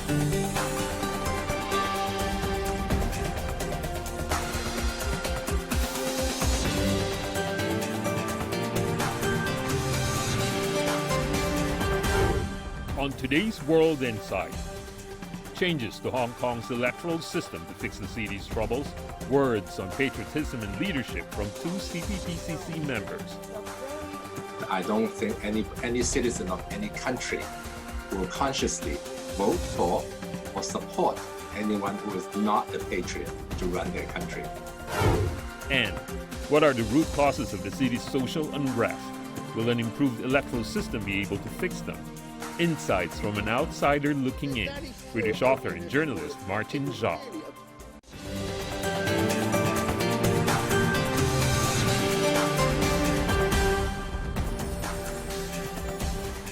On today's World Insight, changes to Hong Kong's electoral system to fix the city's troubles, words on patriotism and leadership from two CPPCC members. I don't think any citizen of any country will consciously vote for or support anyone who is not a patriot to run their country. And what are the root causes of the city's social unrest? Will an improved electoral system be able to fix them? Insights from an outsider looking in. British author and journalist Martin Jacques.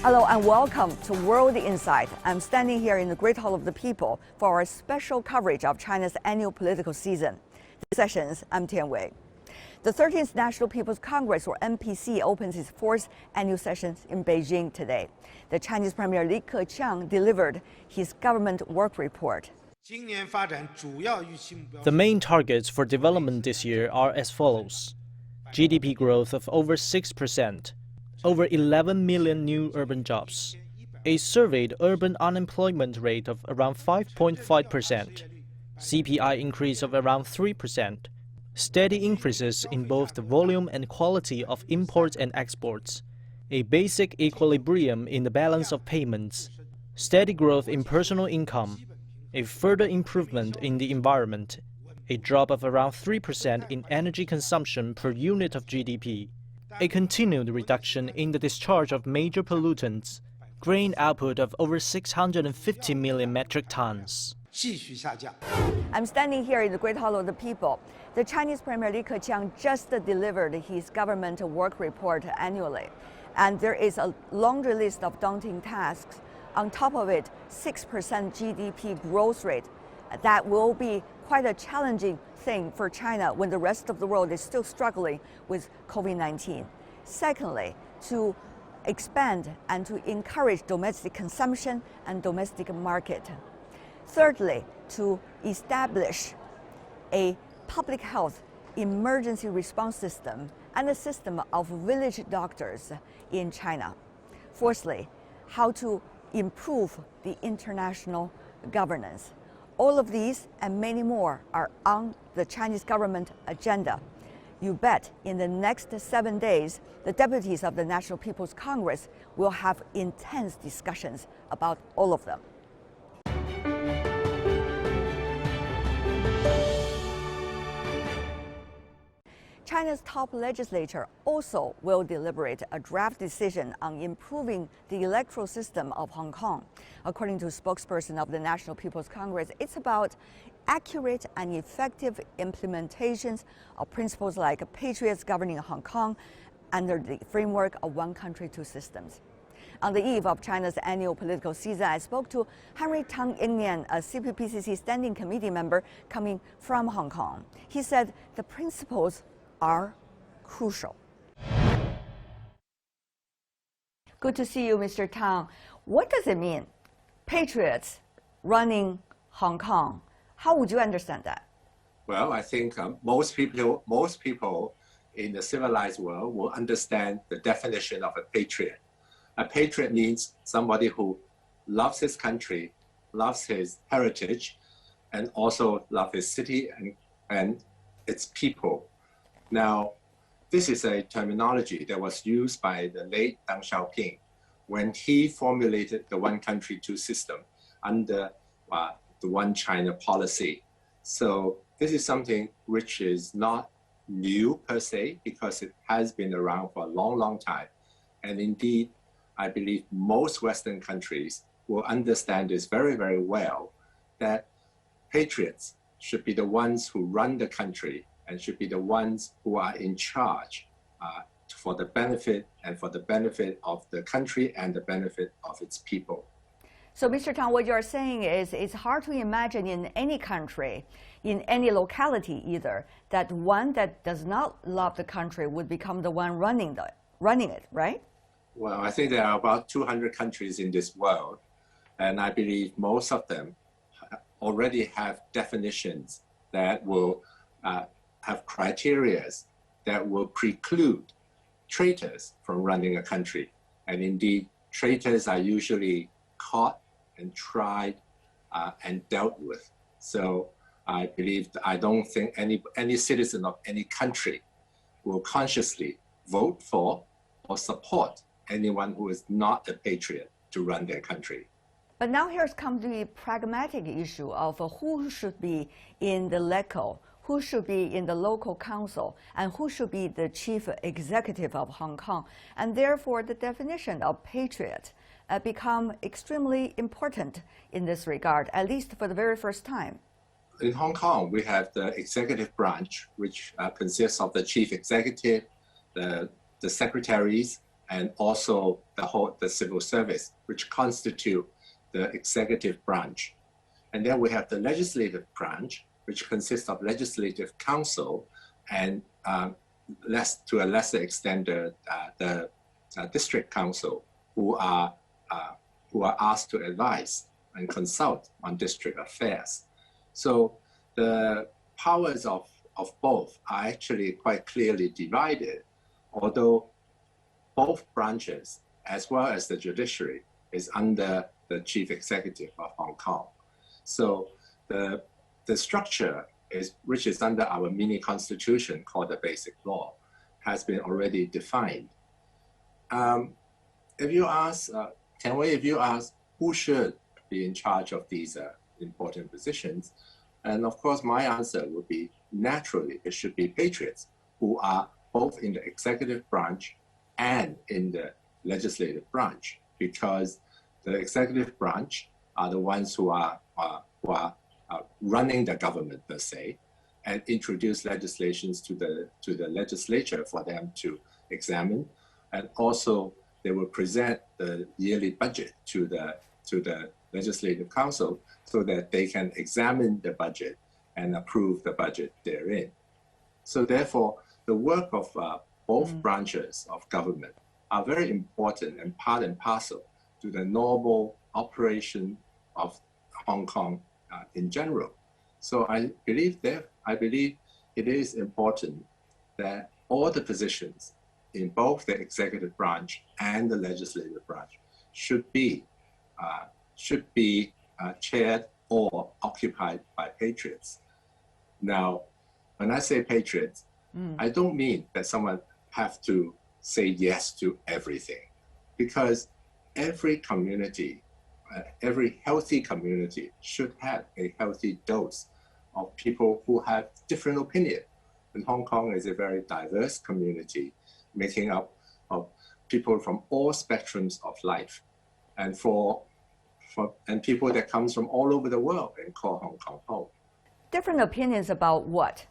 Hello and welcome to World Insight. I'm standing here in the Great Hall of the People for our special coverage of China's annual political season. These sessions, I'm Tian Wei. The 13th National People's Congress, or NPC, opens its fourth annual session in Beijing today. The Chinese Premier Li Keqiang delivered his government work report. The main targets for development this year are as follows: GDP growth of over 6%, over 11 million new urban jobs, a surveyed urban unemployment rate of around 5.5%, CPI increase of around 3%, steady increases in both the volume and quality of imports and exports, a basic equilibrium in the balance of payments, steady growth in personal income, a further improvement in the environment, a drop of around 3% in energy consumption per unit of GDP, a continued reduction in the discharge of major pollutants, grain output of over 650 million metric tons. I'm standing here in the Great Hall of the People. The Chinese Premier Li Keqiang just delivered his government work report annually. And there is a longer list of daunting tasks. On top of it, 6% GDP growth rate. That will be quite a challenging thing for China when the rest of the world is still struggling with COVID-19. Secondly, to expand and to encourage domestic consumption and domestic market. Thirdly, to establish a public health emergency response system and a system of village doctors in China. Fourthly, how to improve the international governance. All of these and many more are on the Chinese government agenda. You bet in the next 7 days, the deputies of the National People's Congress will have intense discussions about all of them. China's top legislature also will deliberate a draft decision on improving the electoral system of Hong Kong. According to a spokesperson of the National People's Congress, it's about accurate and effective implementations of principles like Patriots governing Hong Kong under the framework of one country, two systems. On the eve of China's annual political season, I spoke to Henry Tang Ingnian, a CPPCC standing committee member coming from Hong Kong. He said the principles are crucial. Good to see you, Mr. Tang. What does it mean? Patriots running Hong Kong. How would you understand that? Well, I think most people in the civilized world will understand the definition of a patriot. A patriot means somebody who loves his country, loves his heritage, and also loves his city and its people. Now, this is a terminology that was used by the late Deng Xiaoping when he formulated the one country, two system under the one China policy. So this is something which is not new per se, because it has been around for a long, long time. And indeed, I believe most Western countries will understand this very, very well, that patriots should be the ones who run the country and should be the ones who are in charge for the benefit of the country and the benefit of its people. So, Mr. Tang, what you're saying is it's hard to imagine in any country, in any locality either, that one that does not love the country would become the one running it, right? Well, I think there are about 200 countries in this world. And I believe most of them already have definitions that will have criteria that will preclude traitors from running a country. And indeed, traitors are usually caught and tried and dealt with. So I believe, I don't think any citizen of any country will consciously vote for or support anyone who is not a patriot to run their country. But now here's come the pragmatic issue of who should be in the LECO, who should be in the local council, and who should be the chief executive of Hong Kong. And therefore, the definition of patriot become extremely important in this regard, at least for the very first time. In Hong Kong, we have the executive branch, which consists of the chief executive, the secretaries, and also the civil service, which constitute the executive branch. And then we have the legislative branch, which consists of legislative council and to a lesser extent the district council, who are asked to advise and consult on district affairs. So the powers of both are actually quite clearly divided, although both branches, as well as the judiciary, is under the chief executive of Hong Kong. So the structure, which is under our mini constitution called the Basic Law, has been already defined. If you ask who should be in charge of these important positions, and of course my answer would be, naturally it should be patriots who are both in the executive branch and in the legislative branch, because the executive branch are the ones who are running the government per se, and introduce legislations to the legislature for them to examine, and also they will present the yearly budget to the legislative council so that they can examine the budget and approve the budget therein. So therefore, the work of both branches of government are very important and part and parcel to the normal operation of Hong Kong in general. So I believe it is important that all the positions in both the executive branch and the legislative branch should be chaired or occupied by patriots. Now, when I say patriots, I don't mean that someone have to say yes to everything, because every community, every healthy community should have a healthy dose of people who have different opinion. And Hong Kong is a very diverse community, making up of people from all spectrums of life, and and people that comes from all over the world and call Hong Kong home. Different opinions about what?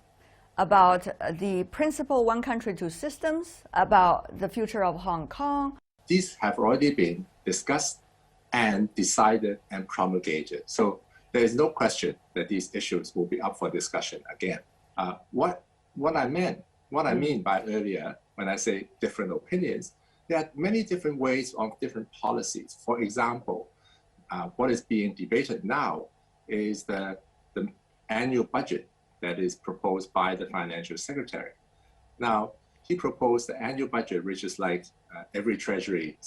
About the principle one country, two systems, about the future of Hong Kong? These have already been discussed and decided and promulgated. So there is no question that these issues will be up for discussion again. What I mean by earlier, when I say different opinions, there are many different ways of different policies. For example, what is being debated now is the annual budget that is proposed by the financial secretary. Now, he proposed the annual budget, which is like every treasury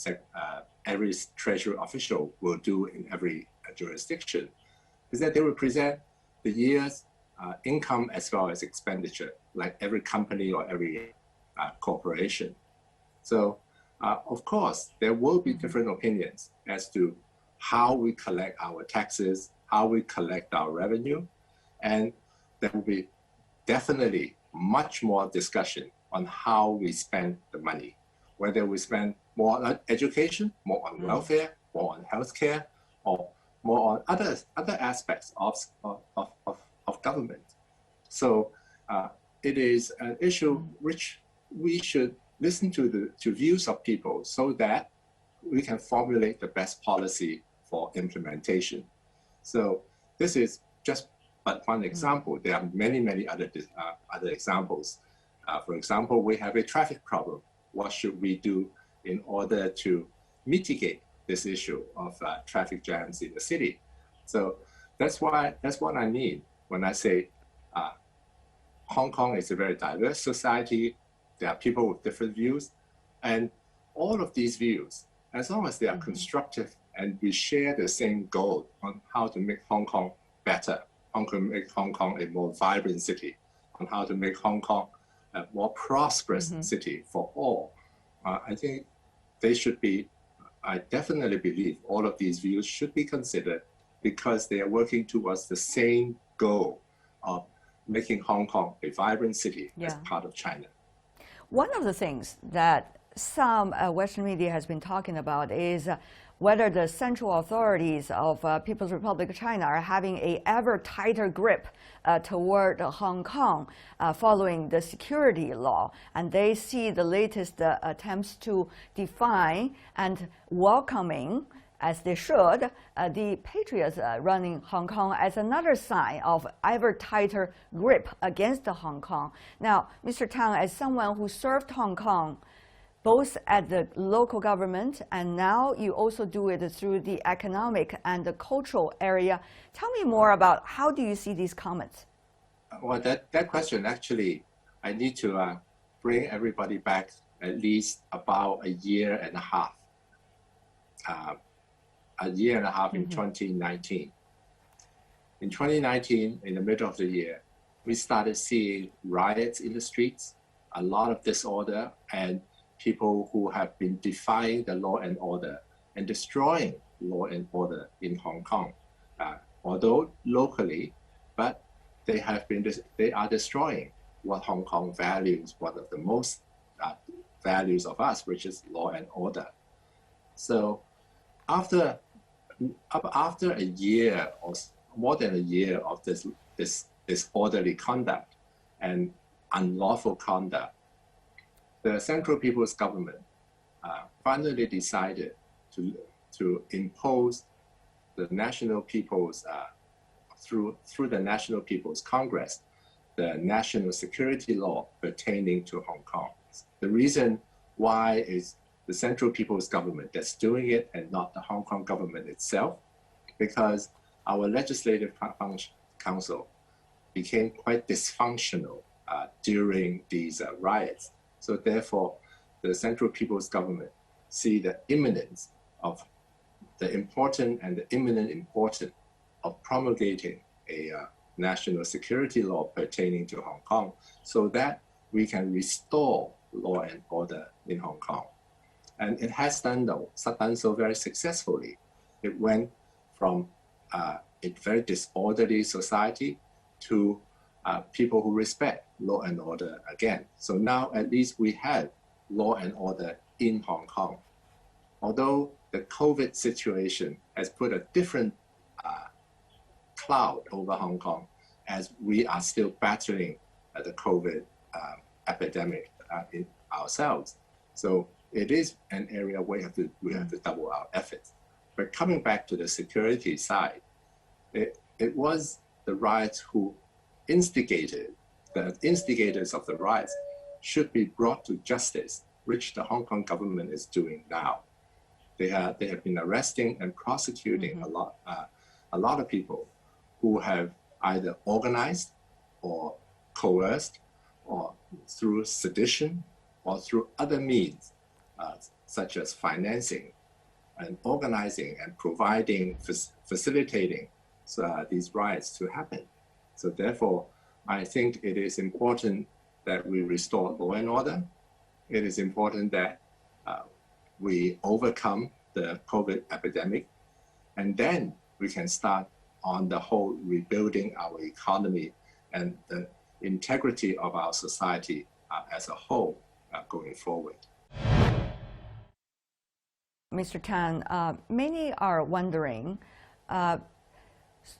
official will do in every jurisdiction, is that they will present the year's income as well as expenditure, like every company or every corporation. So, of course, there will be different opinions as to how we collect our taxes, how we collect our revenue, and there will be definitely much more discussion on how we spend the money, whether we spend more on education, more on welfare, more on healthcare, or more on other aspects of government. So it is an issue which we should listen to views of people so that we can formulate the best policy for implementation. So this is just but one example. There are many other examples. For example, we have a traffic problem. What should we do in order to mitigate this issue of traffic jams in the city. So that's what I mean when I say Hong Kong is a very diverse society. There are people with different views, and all of these views, as long as they are constructive and we share the same goal on how to make Hong Kong better, how to make Hong Kong a more vibrant city, on how to make Hong Kong a more prosperous city for all, I think they should be, I definitely believe all of these views should be considered because they are working towards the same goal of making Hong Kong a vibrant city as part of China. One of the things that some Western media has been talking about is whether the central authorities of People's Republic of China are having a ever tighter grip toward Hong Kong following the security law. And they see the latest attempts to define and welcoming, as they should, the Patriots running Hong Kong as another sign of ever tighter grip against Hong Kong. Now, Mr. Tang, as someone who served Hong Kong both at the local government and now you also do it through the economic and the cultural area, tell me more about how do you see these comments? Well, that question actually, I need to bring everybody back at least about a year and a half. In 2019. In 2019, in the middle of the year, we started seeing riots in the streets, a lot of disorder, and people who have been defying the law and order and destroying law and order in Hong Kong. Although locally, but they are destroying what Hong Kong values, one of the most values of us, which is law and order. So after a year or more than a year of this disorderly conduct and unlawful conduct, the Central People's Government finally decided to impose the National People's through the National People's Congress, the national security law pertaining to Hong Kong. The reason why is the Central People's Government that's doing it and not the Hong Kong government itself, because our Legislative Council became quite dysfunctional during these riots. So therefore, the Central People's Government see the imminence of the imminent importance of promulgating a national security law pertaining to Hong Kong so that we can restore law and order in Hong Kong. And it has done so very successfully. It went from a very disorderly society to people who respect law and order again. So now at least we have law and order in Hong Kong. Although the COVID situation has put a different cloud over Hong Kong as we are still battling the COVID epidemic in ourselves. So it is an area where we have to double our efforts. But coming back to the security side, it was the riots who instigated, the instigators of the riots should be brought to justice, which the Hong Kong government is doing now. They have been arresting and prosecuting a lot of people who have either organized or coerced or through sedition or through other means, such as financing and organizing and providing, facilitating these riots to happen. So therefore, I think it is important that we restore law and order. It is important that we overcome the COVID epidemic, and then we can start on the whole rebuilding our economy and the integrity of our society as a whole going forward. Mr. Tan, many are wondering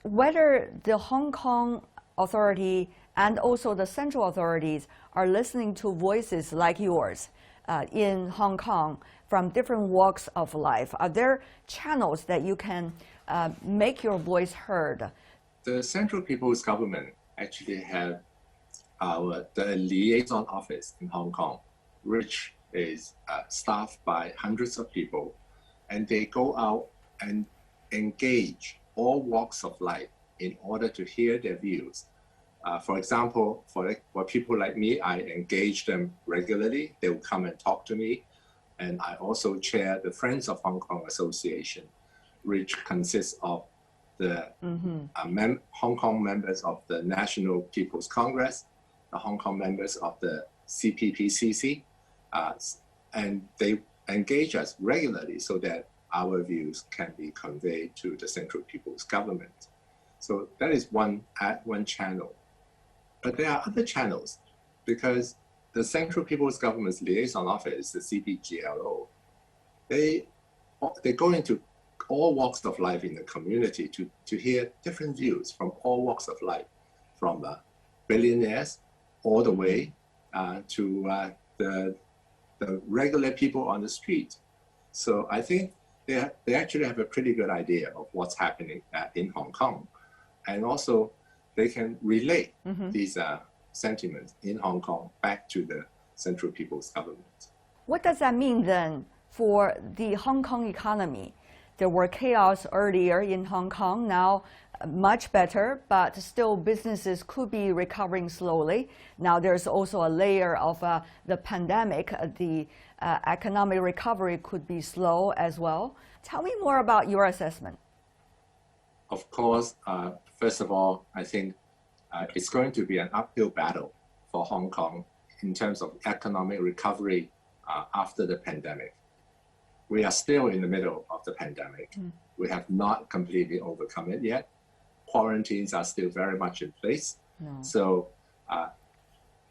whether the Hong Kong authority and also the central authorities are listening to voices like yours in Hong Kong from different walks of life. Are there channels that you can make your voice heard? The Central People's Government actually have the liaison office in Hong Kong, which is staffed by hundreds of people and they go out and engage all walks of life in order to hear their views. For example, for people like me, I engage them regularly. They will come and talk to me. And I also chair the Friends of Hong Kong Association, which consists of the Hong Kong members of the National People's Congress, the Hong Kong members of the CPPCC, and they engage us regularly so that our views can be conveyed to the Central People's Government. So that is one channel. But there are other channels, because the Central People's Government's Liaison Office, the CPGLO, they go into all walks of life in the community to hear different views from all walks of life, from billionaires all the way to the regular people on the street. So I think they actually have a pretty good idea of what's happening in Hong Kong. And also they can relate these sentiments in Hong Kong back to the Central People's Government. What does that mean then for the Hong Kong economy? There were chaos earlier in Hong Kong, now much better, but still businesses could be recovering slowly. Now there's also a layer of the pandemic. The economic recovery could be slow as well. Tell me more about your assessment. Of course, first of all, I think it's going to be an uphill battle for Hong Kong in terms of economic recovery after the pandemic. We are still in the middle of the pandemic. We have not completely overcome it yet. Quarantines are still very much in place. No. So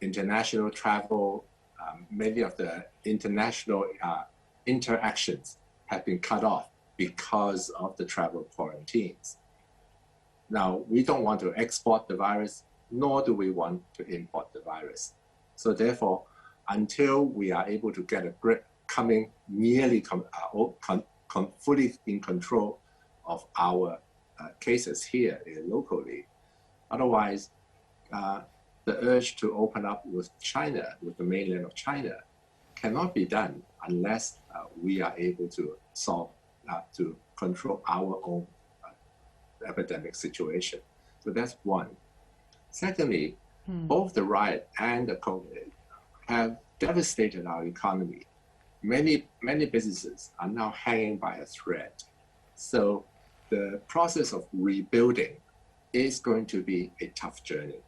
international travel, many of the international interactions have been cut off because of the travel quarantines. Now, we don't want to export the virus, nor do we want to import the virus. So therefore, until we are able to get a grip coming nearly fully in control of our cases here locally, otherwise, the urge to open up with China, with the mainland of China, cannot be done unless we are able to to control our own epidemic situation. So that's one. Secondly, both the riot and the COVID have devastated our economy. Many businesses are now hanging by a thread. So the process of rebuilding is going to be a tough journey.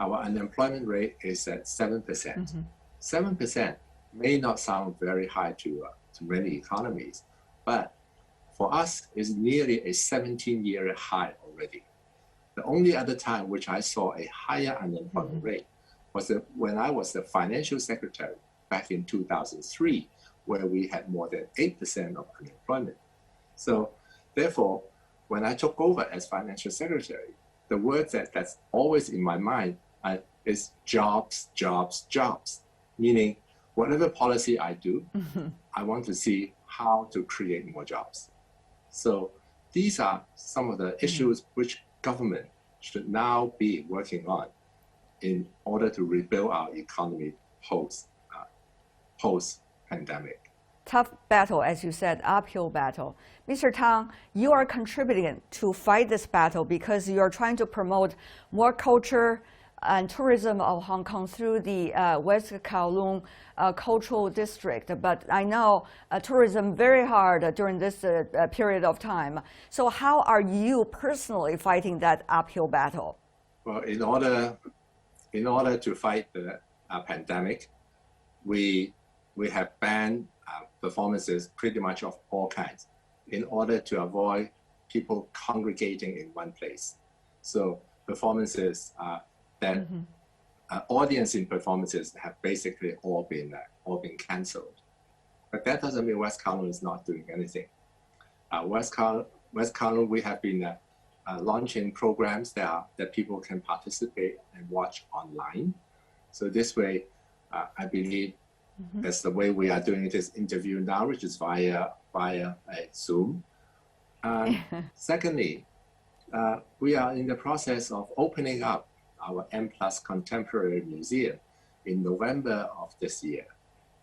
Our unemployment rate is at 7%. 7% may not sound very high to many economies, but for us, it's nearly a 17-year high already. The only other time which I saw a higher unemployment rate was when I was the financial secretary back in 2003, where we had more than 8% of unemployment. So therefore, when I took over as financial secretary, the word that's always in my mind is jobs, jobs, jobs, meaning whatever policy I do, I want to see how to create more jobs. So these are some of the issues which government should now be working on in order to rebuild our economy post-pandemic. Tough battle, as you said, uphill battle. Mr. Tang, you are contributing to fight this battle because you are trying to promote more culture and tourism of Hong Kong through the West Kowloon cultural district. But I know tourism very hard during this period of time. So how are you personally fighting that uphill battle? Well, in order to fight the pandemic, we have banned performances pretty much of all kinds in order to avoid people congregating in one place. So performances that audience in performances have basically all been cancelled. But that doesn't mean West Kowloon is not doing anything. West Kowloon, we have been launching programs that people can participate and watch online. So this way, I believe that's the way we are doing this interview now, which is via Zoom. Secondly, we are in the process of opening up our M+ Contemporary Museum in November of this year.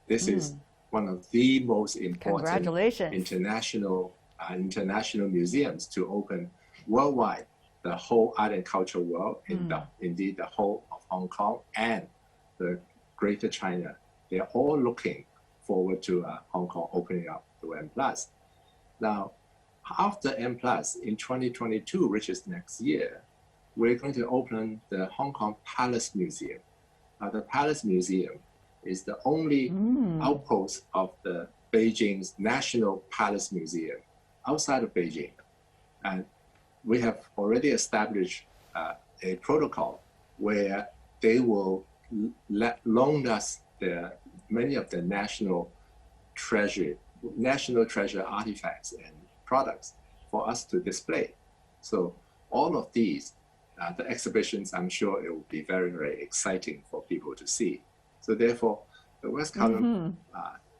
This is one of the most important Congratulations. international museums to open worldwide, the whole art and culture world, indeed the whole of Hong Kong and the Greater China. They're all looking forward to Hong Kong opening up to M+. Now, after M+, in 2022, which is next year, we're going to open the Hong Kong Palace Museum. Now, the Palace Museum is the only outpost of the Beijing's National Palace Museum outside of Beijing. And we have already established a protocol where they will loan us many of the national treasure artifacts and products for us to display. So all of these, the exhibitions, I'm sure it will be very, very exciting for people to see. So therefore, the West Kowloon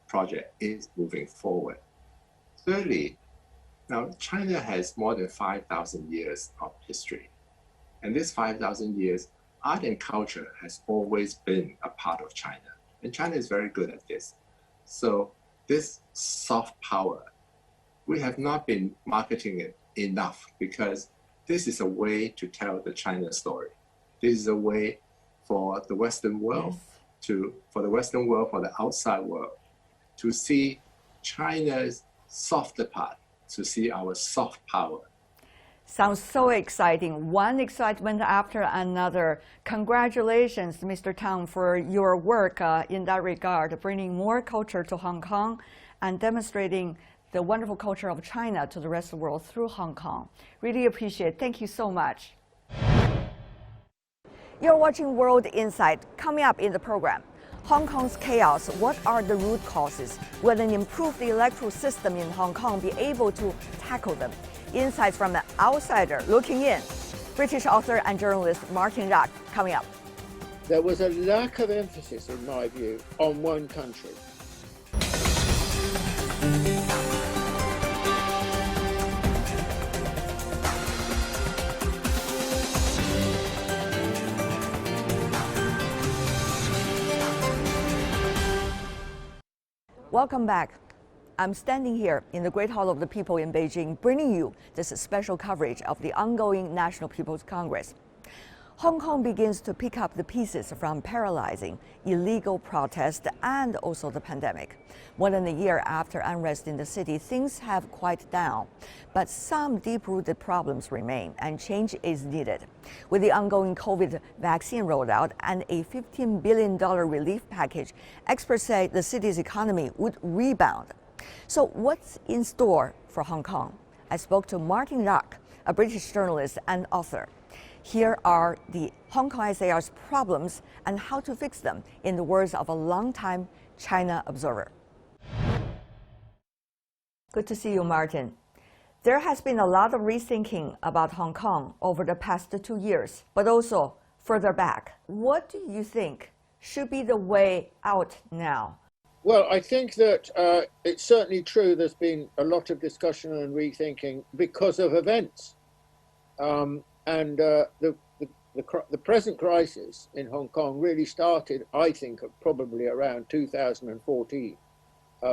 project is moving forward. Thirdly, now China has more than 5,000 years of history. And this 5,000 years, art and culture has always been a part of China. And China is very good at this. So this soft power, we have not been marketing it enough because this is a way to tell the China story. This is a way for the Western world, for the outside world, to see China's softer part, to see our soft power. Sounds so exciting. One excitement after another. Congratulations, Mr. Tang, for your work in that regard, bringing more culture to Hong Kong and demonstrating the wonderful culture of China to the rest of the world through Hong Kong. Really appreciate it. Thank you so much. You're watching World Insight. Coming up in the program, Hong Kong's chaos. What are the root causes? Will an improved electoral system in Hong Kong be able to tackle them? Insights from an outsider looking in. British author and journalist Martin Jacques coming up. There was a lack of emphasis, in my view, on one country. Welcome back. I'm standing here in the Great Hall of the People in Beijing, bringing you this special coverage of the ongoing National People's Congress. Hong Kong begins to pick up the pieces from paralyzing illegal protest and also the pandemic. More than a year after unrest in the city, things have quieted down, but some deep-rooted problems remain and change is needed. With the ongoing COVID vaccine rollout and a $15 billion relief package, experts say the city's economy would rebound. So what's in store for Hong Kong? I spoke to Martin Jacques, a British journalist and author. Here are the Hong Kong SAR's problems and how to fix them, in the words of a longtime China observer. Good to see you, Martin. There has been a lot of rethinking about Hong Kong over the past 2 years, but also further back. What do you think should be the way out now? Well, I think that it's certainly true there's been a lot of discussion and rethinking because of events. The present crisis in Hong Kong really started, I think, probably around 2014,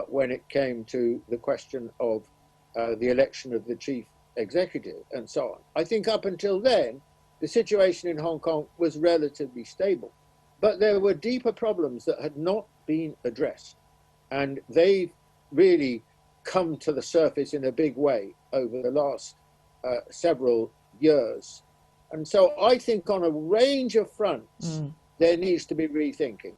when it came to the question of the election of the chief executive and so on. I think up until then, the situation in Hong Kong was relatively stable, but there were deeper problems that had not been addressed. And they've really come to the surface in a big way over the last several years. And so I think on a range of fronts, there needs to be rethinking.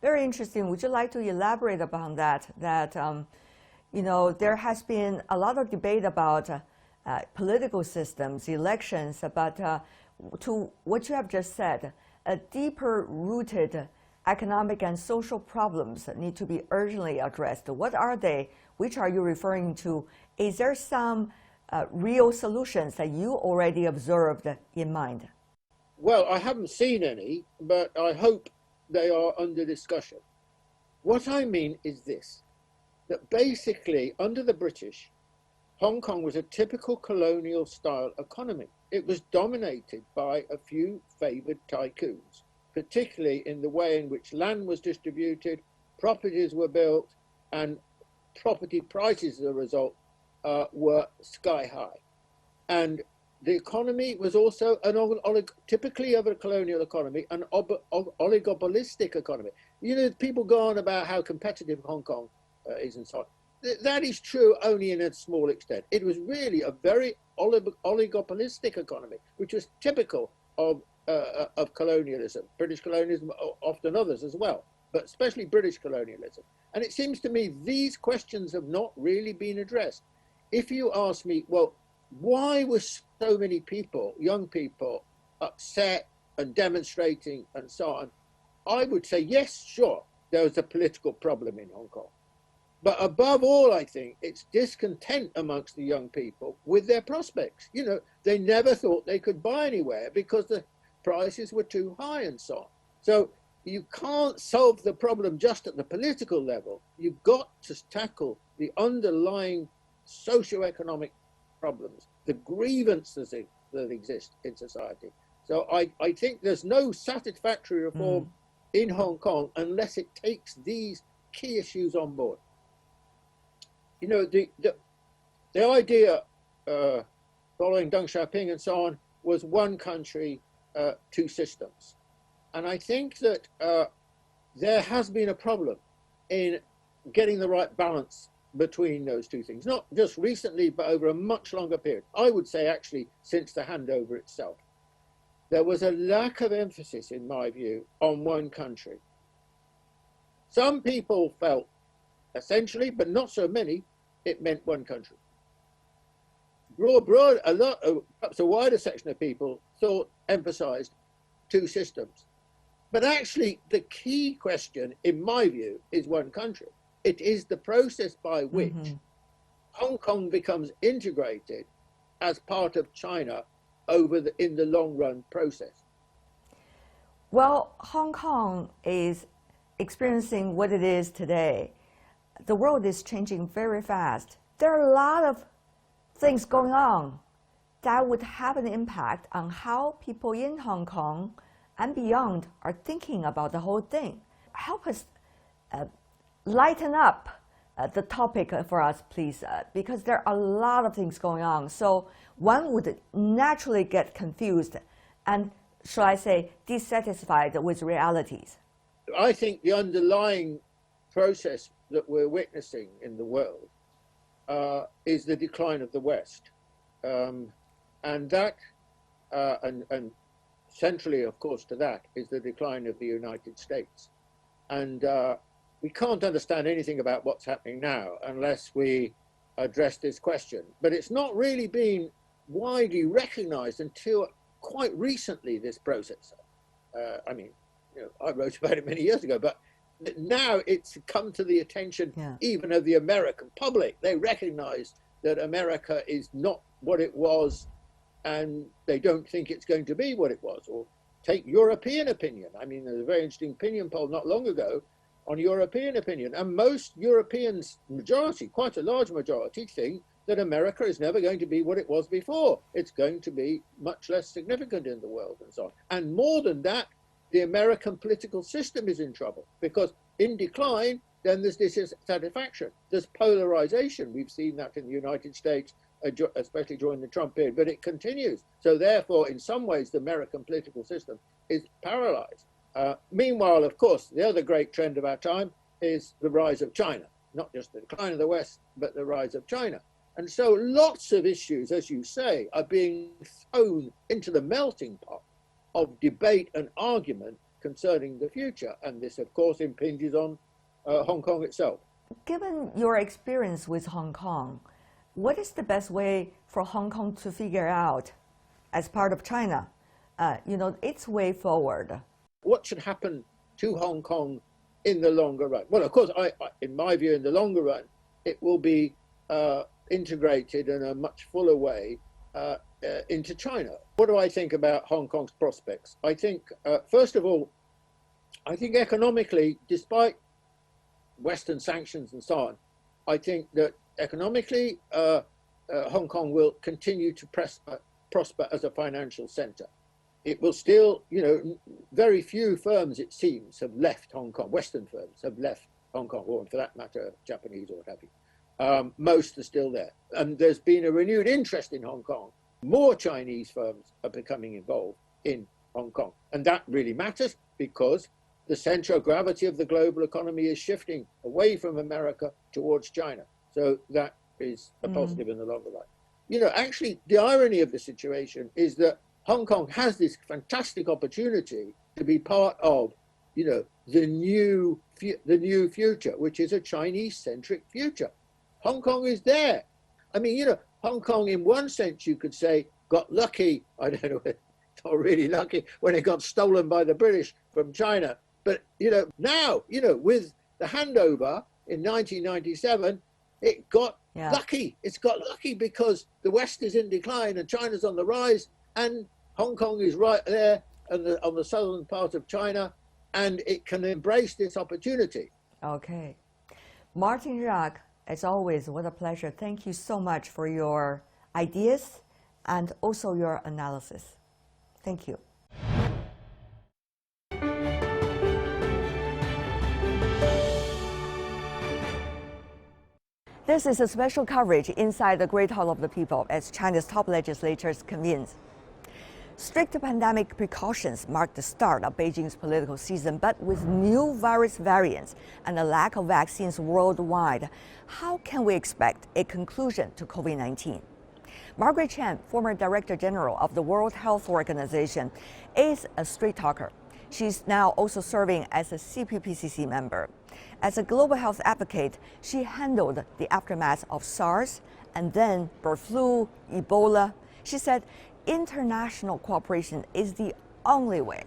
Very interesting. Would you like to elaborate upon that? There has been a lot of debate about political systems, elections, but to what you have just said, a deeper rooted economic and social problems need to be urgently addressed. What are they? Which are you referring to? Is there some real solutions that you already observed in mind? Well, I haven't seen any, but I hope they are under discussion. What I mean is this, that basically under the British, Hong Kong was a typical colonial style economy. It was dominated by a few favoured tycoons, particularly in the way in which land was distributed, properties were built, and property prices as a result were sky high. And the economy was also typically of a colonial economy, an oligopolistic economy. You know, people go on about how competitive Hong Kong is and so on. That is true only in a small extent. It was really a very oligopolistic economy, which was typical of colonialism, British colonialism, often others as well, but especially British colonialism. And it seems to me these questions have not really been addressed. If you ask me, well, why were so many people, young people, upset and demonstrating and so on? I would say, yes, sure, there was a political problem in Hong Kong. But above all, I think it's discontent amongst the young people with their prospects. You know, they never thought they could buy anywhere because the prices were too high and so on. So you can't solve the problem just at the political level. You've got to tackle the underlying socio-economic problems, the grievances that exist in society. So I think there's no satisfactory reform in Hong Kong unless it takes these key issues on board. You know, the idea following Deng Xiaoping and so on was one country, two systems. And I think that there has been a problem in getting the right balance between those two things, not just recently, but over a much longer period. I would say actually since the handover itself. There was a lack of emphasis, in my view, on one country. Some people felt essentially, but not so many, it meant one country. Broad, perhaps a wider section of people emphasized two systems. But actually, the key question, in my view, is one country. It is the process by which Hong Kong becomes integrated as part of China in the long run process. Well, Hong Kong is experiencing what it is today. The world is changing very fast. There are a lot of things going on that would have an impact on how people in Hong Kong and beyond are thinking about the whole thing. Help us lighten up the topic for us, please, because there are a lot of things going on. So one would naturally get confused and, shall I say, dissatisfied with realities. I think the underlying process that we're witnessing in the world is the decline of the West. And that, and centrally, of course, to that is the decline of the United States. And we can't understand anything about what's happening now unless we address this question. But it's not really been widely recognized until quite recently, this process. I mean, you know, I wrote about it many years ago, but now it's come to the attention even of the American public. They recognize that America is not what it was, and they don't think it's going to be what it was. Or take European opinion. I mean, there's a very interesting opinion poll not long ago on European opinion, and most Europeans, majority, quite a large majority, think that America is never going to be what it was before. It's going to be much less significant in the world and so on. And more than that, the American political system is in trouble, because in decline, then there's dissatisfaction. There's polarization. We've seen that in the United States, especially during the Trump period, but it continues. So therefore, in some ways, the American political system is paralyzed. Meanwhile, of course, the other great trend of our time is the rise of China, not just the decline of the West, but the rise of China. And so lots of issues, as you say, are being thrown into the melting pot of debate and argument concerning the future. And this, of course, impinges on Hong Kong itself. Given your experience with Hong Kong, what is the best way for Hong Kong to figure out, as part of China, its way forward? What should happen to Hong Kong in the longer run? Well, of course, in my view, in the longer run, it will be integrated in a much fuller way into China. What do I think about Hong Kong's prospects? I think, first of all, I think economically, despite Western sanctions and so on, I think that economically, Hong Kong will continue to prosper as a financial center. It will still, very few firms, it seems, have left Hong Kong. Western firms have left Hong Kong, or for that matter, Japanese or what have you. Most are still there. And there's been a renewed interest in Hong Kong. More Chinese firms are becoming involved in Hong Kong. And that really matters because the center of gravity of the global economy is shifting away from America towards China. So that is a positive in the longer run. You know, actually, the irony of the situation is that Hong Kong has this fantastic opportunity to be part of, you know, the new future, which is a Chinese-centric future. Hong Kong is there. I mean, you know, Hong Kong, in one sense, you could say, got lucky. I don't know, not really lucky when it got stolen by the British from China. But, you know, now, you know, with the handover in 1997, it got lucky. It's got lucky because the West is in decline and China's on the rise, and Hong Kong is right there on the southern part of China, and it can embrace this opportunity. Okay. Martin, Jacques, as always, what a pleasure. Thank you so much for your ideas and also your analysis. Thank you. This is a special coverage inside the Great Hall of the People as China's top legislators convenes. Strict pandemic precautions mark the start of Beijing's political season, but with new virus variants and a lack of vaccines worldwide, how can we expect a conclusion to COVID-19? Margaret Chan, former Director General of the World Health Organization, is a straight talker. She's now also serving as a CPPCC member. As a global health advocate, she handled the aftermath of SARS and then bird flu, Ebola. She said, international cooperation is the only way.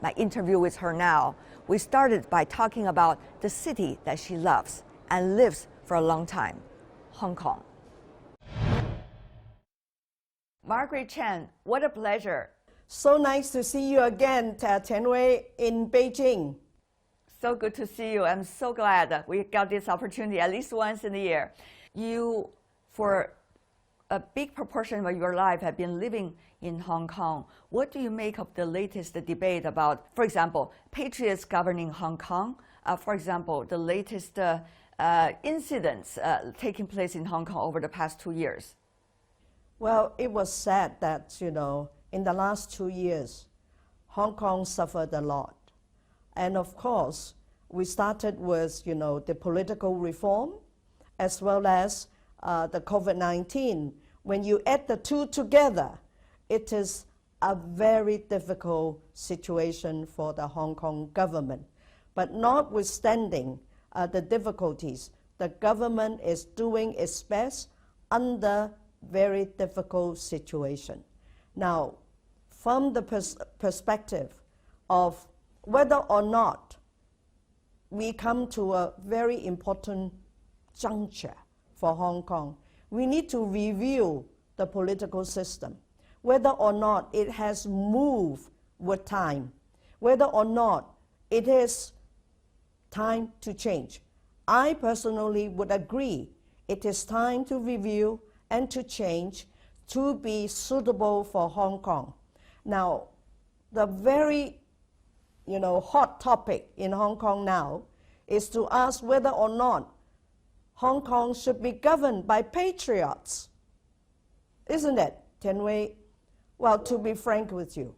My interview with her now, we started by talking about the city that she loves and lives for a long time, Hong Kong. Margaret Chan, what a pleasure. So nice to see you again, Tian Wei, in Beijing. So good to see you. I'm so glad that we got this opportunity at least once in a year. You, for a big proportion of your life, have been living in Hong Kong. What do you make of the latest debate about, for example, Patriots governing Hong Kong? For example, the latest incidents taking place in Hong Kong over the past 2 years? Well, it was said that, you know, in the last 2 years, Hong Kong suffered a lot. And of course, we started with, you know, the political reform as well as the COVID-19. When you add the two together, it is a very difficult situation for the Hong Kong government. But notwithstanding the difficulties, the government is doing its best under very difficult situation. Now, from the perspective of whether or not we come to a very important juncture for Hong Kong, we need to review the political system, whether or not it has moved with time, whether or not it is time to change. I personally would agree it is time to review and to change to be suitable for Hong Kong. Now, the very hot topic in Hong Kong now is to ask whether or not Hong Kong should be governed by patriots. Isn't it, Tian Wei? Well, to be frank with you,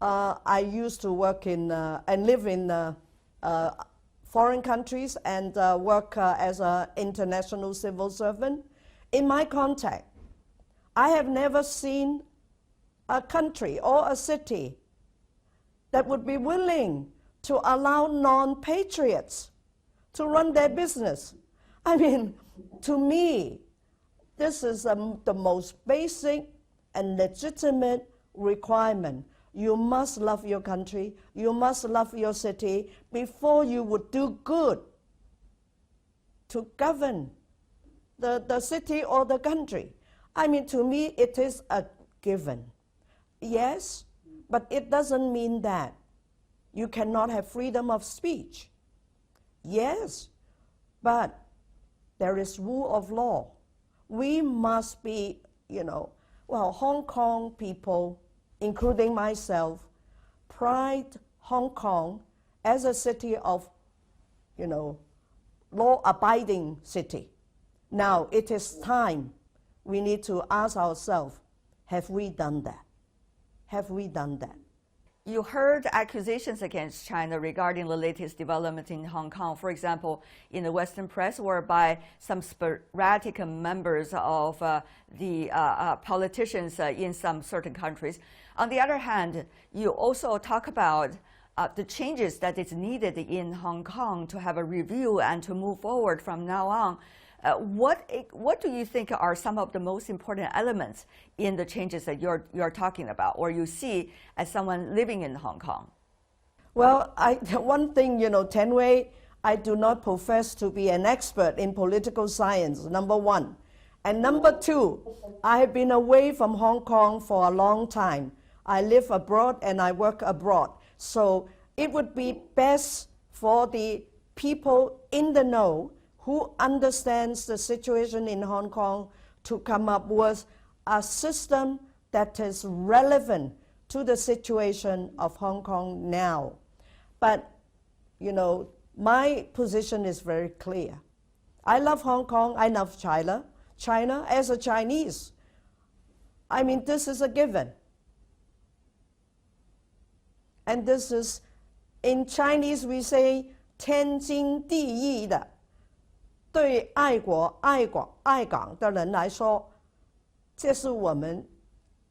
I used to work in and live in foreign countries and work as an international civil servant. In my contact, I have never seen a country or a city that would be willing to allow non-patriots to run their business. I mean, to me, this is the most basic and legitimate requirement. You must love your country, you must love your city before you would do good to govern the city or the country. I mean, to me, it is a given. Yes, but it doesn't mean that you cannot have freedom of speech. Yes, but there is rule of law. We must be, Hong Kong people, including myself, pride Hong Kong as a city of law-abiding city. Now it is time we need to ask ourselves, have we done that? Have we done that? You heard accusations against China regarding the latest development in Hong Kong, for example, in the Western press or by some sporadic members of the politicians in some certain countries. On the other hand, you also talk about the changes that is needed in Hong Kong to have a review and to move forward from now on. What do you think are some of the most important elements in the changes that you're talking about, or you see as someone living in Hong Kong? Well, one thing, Ten Wei, I do not profess to be an expert in political science, number one. And number two, I have been away from Hong Kong for a long time. I live abroad and I work abroad. So it would be best for the people in the know who understands the situation in Hong Kong to come up with a system that is relevant to the situation of Hong Kong now. But, my position is very clear. I love Hong Kong, I love China. China, as a Chinese, this is a given. And this is, in Chinese we say, 天经地义的。对爱国爱港的人来说，这是我们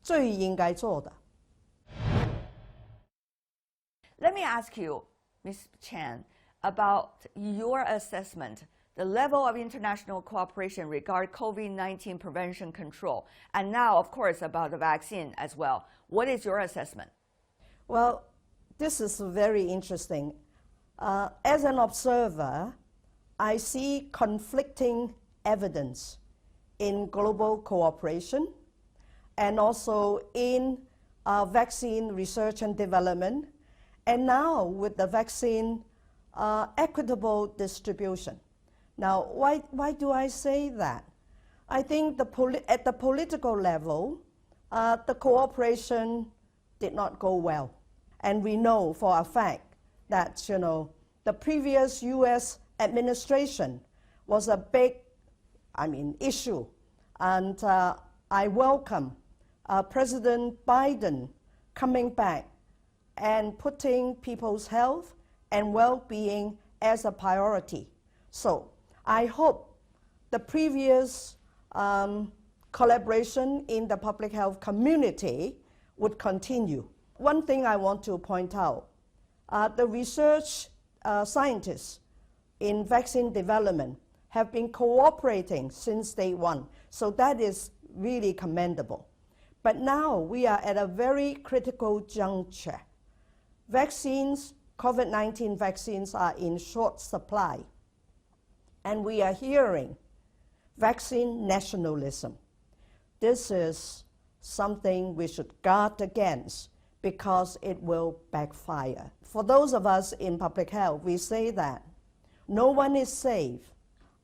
最应该做的。Let me ask you, Ms. Chan, about your assessment, the level of international cooperation regarding COVID-19 prevention control, and now, of course, about the vaccine as well. What is your assessment? Well, this is very interesting. As an observer, I see conflicting evidence in global cooperation and also in vaccine research and development, and now with the vaccine equitable distribution. Now, why do I say that? I think at the political level, the cooperation did not go well. And we know for a fact that, the previous U.S. administration was a big, issue. And I welcome President Biden coming back and putting people's health and well-being as a priority. So I hope the previous collaboration in the public health community would continue. One thing I want to point out, the research scientists in vaccine development have been cooperating since day one. So that is really commendable. But now we are at a very critical juncture. Vaccines, COVID-19 vaccines are in short supply. And we are hearing vaccine nationalism. This is something we should guard against because it will backfire. For those of us in public health, we say that no one is safe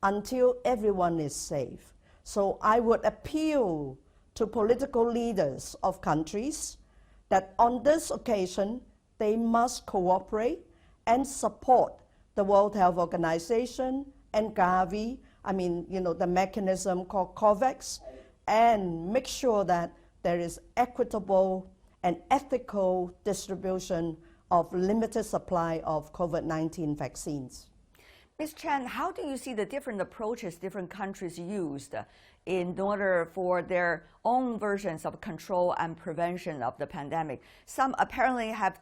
until everyone is safe. So I would appeal to political leaders of countries that on this occasion, they must cooperate and support the World Health Organization and Gavi, the mechanism called COVAX, and make sure that there is equitable and ethical distribution of limited supply of COVID-19 vaccines. Ms. Chan, how do you see the different approaches different countries used in order for their own versions of control and prevention of the pandemic? Some apparently have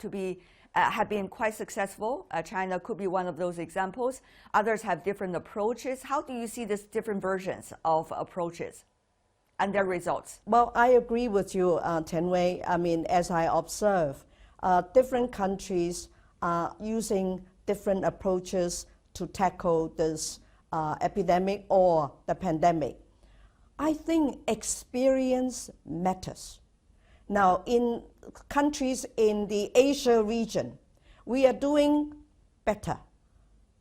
been quite successful. China could be one of those examples. Others have different approaches. How do you see these different versions of approaches and their results? Well, I agree with you, Ten Wei. As I observe, different countries are using different approaches to tackle this epidemic or the pandemic. I think experience matters. Now, in countries in the Asia region, we are doing better.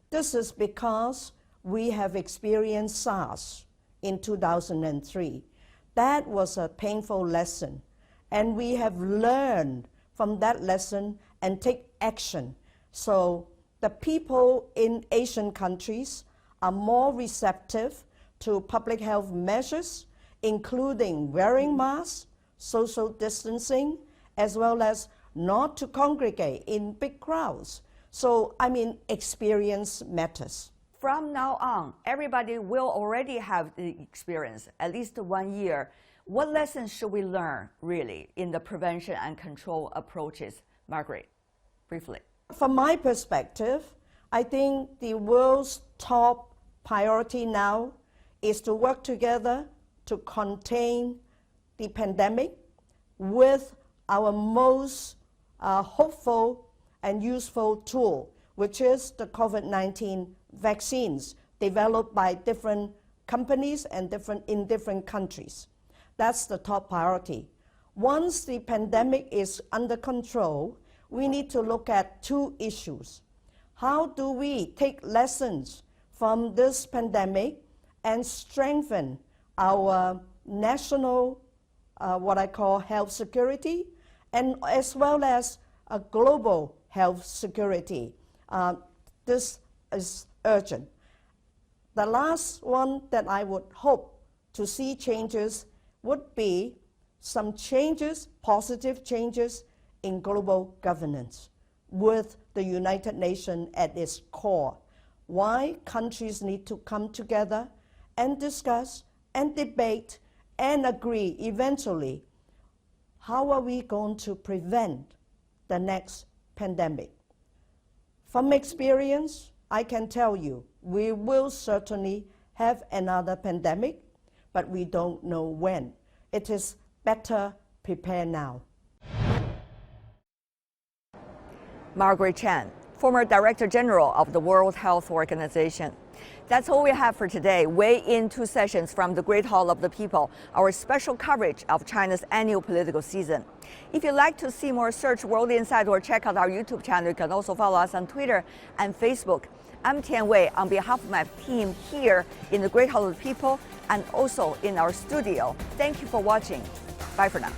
This is because we have experienced SARS in 2003. That was a painful lesson, and we have learned from that lesson and take action. So the people in Asian countries are more receptive to public health measures, including wearing masks, social distancing, as well as not to congregate in big crowds. So, I mean, experience matters. From now on, everybody will already have the experience, at least 1 year. What lessons should we learn, really, in the prevention and control approaches? Margaret, briefly. From my perspective, I think the world's top priority now is to work together to contain the pandemic with our most hopeful and useful tool, which is the COVID-19 vaccines developed by different companies and in different countries. That's the top priority. Once the pandemic is under control, we need to look at two issues. How do we take lessons from this pandemic and strengthen our national, what I call health security, and as well as a global health security? This is urgent. The last one that I would hope to see changes would be some changes, positive changes in global governance with the United Nations at its core. Why countries need to come together and discuss and debate and agree eventually, how are we going to prevent the next pandemic? From experience, I can tell you, we will certainly have another pandemic, but we don't know when. It is better prepare now. Margaret Chan, former Director General of the World Health Organization. That's all we have for today. Weigh in 2 sessions from the Great Hall of the People, our special coverage of China's annual political season. If you'd like to see more, search World Insight or check out our YouTube channel. You can also follow us on Twitter and Facebook. I'm Tian Wei on behalf of my team here in the Great Hall of the People and also in our studio. Thank you for watching. Bye for now.